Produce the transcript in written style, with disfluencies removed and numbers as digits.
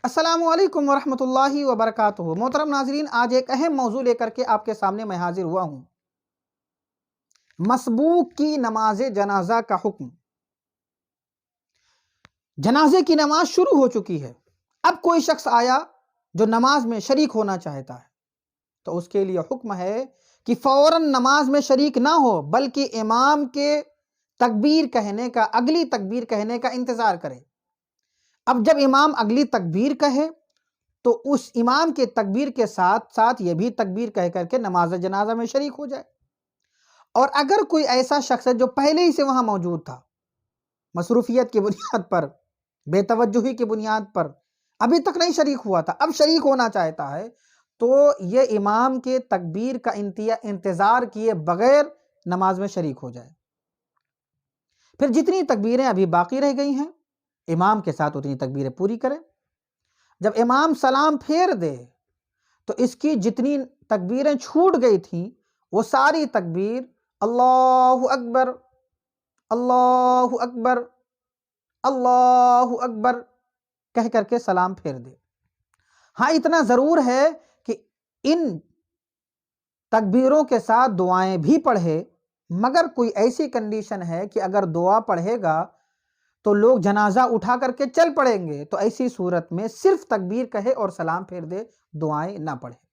السلام علیکم ورحمۃ اللہ وبرکاتہ۔ محترم ناظرین، آج ایک اہم موضوع لے کر کے آپ کے سامنے میں حاضر ہوا ہوں۔ مسبوق کی نماز جنازہ کا حکم۔ جنازے کی نماز شروع ہو چکی ہے، اب کوئی شخص آیا جو نماز میں شریک ہونا چاہتا ہے تو اس کے لیے حکم ہے کہ فوراً نماز میں شریک نہ ہو، بلکہ امام کے تکبیر کہنے کا، اگلی تکبیر کہنے کا انتظار کرے۔ اب جب امام اگلی تکبیر کہے تو اس امام کے تکبیر کے ساتھ ساتھ یہ بھی تکبیر کہہ کر کے نماز جنازہ میں شریک ہو جائے۔ اور اگر کوئی ایسا شخص ہے جو پہلے ہی سے وہاں موجود تھا، مصروفیت کی بنیاد پر، بے توجہی کی بنیاد پر، ابھی تک نہیں شریک ہوا تھا، اب شریک ہونا چاہتا ہے، تو یہ امام کے تکبیر کا انتظار کیے بغیر نماز میں شریک ہو جائے۔ پھر جتنی تکبیریں ابھی باقی رہ گئی ہیں، امام کے ساتھ اتنی تکبیریں پوری کریں۔ جب امام سلام پھیر دے تو اس کی جتنی تکبیریں چھوٹ گئی تھیں وہ ساری تکبیر اللہ اکبر، اللہ اکبر، اللہ اکبر کہہ کر کے سلام پھیر دے۔ ہاں، اتنا ضرور ہے کہ ان تکبیروں کے ساتھ دعائیں بھی پڑھے، مگر کوئی ایسی کنڈیشن ہے کہ اگر دعا پڑھے گا تو لوگ جنازہ اٹھا کر کے چل پڑیں گے، تو ایسی صورت میں صرف تکبیر کہے اور سلام پھیر دے، دعائیں نہ پڑھے۔